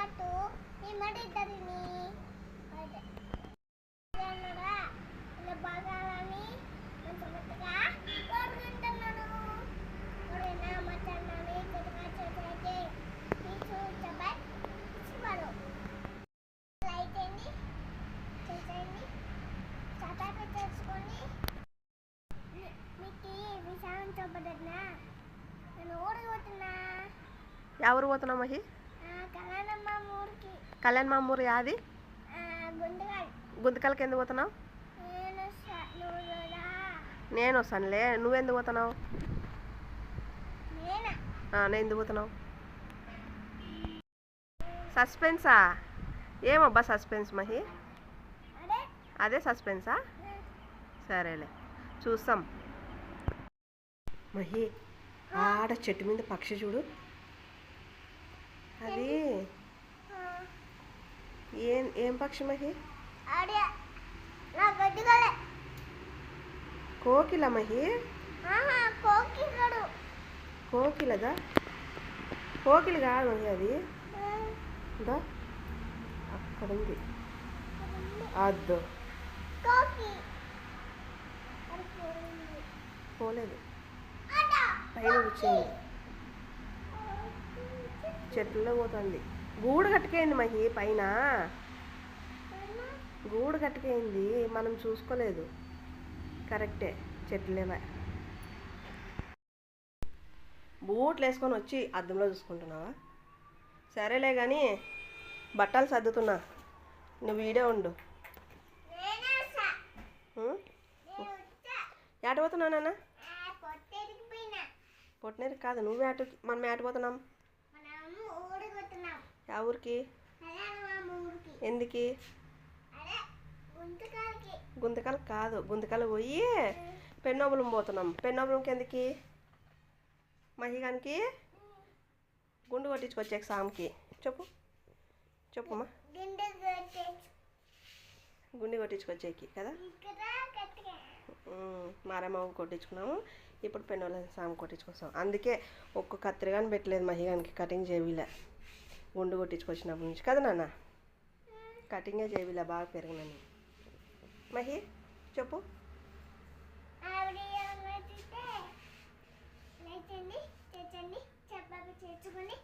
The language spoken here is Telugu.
పాటు మీ మడిద్దరిని ఇలా బాగాలని మంచిగా కోరుకుంటున్నాను. ఎవరైనా మా ఛానల్ని కొద్దిగా చూసైతే ప్లీజ్ సబ్స్క్రైబ్ చేసుకోండి. లైక్ చేయండి, చేయండి, సబ్స్క్రైబ్ చేసుకోండి. మీకు విషయం చెప్పదన్నా నేను ఓడిపోతున్నా. ఎవరు పోతున్నావు మహి? కళ్యాణ్ మా ఊరు యాది? గుంతకల్కి ఎందుకు పోతున్నావు? నేను వస్తానులే. నువ్వెందుకు పోతున్నావు? నేను ఎందుకు పోతున్నావు? సస్పెన్సా? ఏమబ్బా సస్పెన్స్ మహి? అదే సస్పెన్సా? సరేలే చూస్తాం. మహి ఆడ చెట్టు మీద పక్షి చూడు. అది ఏం పక్షి మహి? కోకిల మహి? కోకిలదా? కోకిల కాదు మహి, అది అక్కడ ఉంది. అద్దు పోలేదు, పైన కూర్చోండి, చెట్లలో పోతుంది. గూడు కట్టుకైంది మహి, పైన గూడు కట్టుకైంది, మనం చూసుకోలేదు. కరెక్టే, చెట్లేవా. బూట్లు వేసుకొని వచ్చి అద్దంలో చూసుకుంటున్నావా? సరేలే కానీ బట్టలు సర్దుతున్నా, నువ్వు వీడే ఉండు. ఏట పోతున్నావు నాన్న? పొట్టినేరికి కాదు, నువ్వు మనం ఏట పోతున్నాం? ఆ ఊరికి ఎందుకు? గుంతకాలు కాదు, గుంతకాలు పోయి పెన్నోబులం పోతున్నాం. పెన్నోబులంకి ఎందుకు? మహిగానికి గుండు కొట్టించుకొచ్చాక సామ్కి చెప్పుమా. గుండు కొట్టించుకొచ్చేకి కదా, మారమ్మ కొట్టించుకున్నాము. ఇప్పుడు పెన్నోళ్ళ సామ్ కొట్టించుకొస్తాం. అందుకే ఒక్క కత్తిరిగాని పెట్టలేదు మహిగానికి, కటింగ్ చేయలే. గుండు కొట్టించుకొచ్చినప్పటి నుంచి కదా నాన్న, కటింగే చేయలే, బాగా పెరిగినని. మహి చెప్పు. చేర్చుకోండి,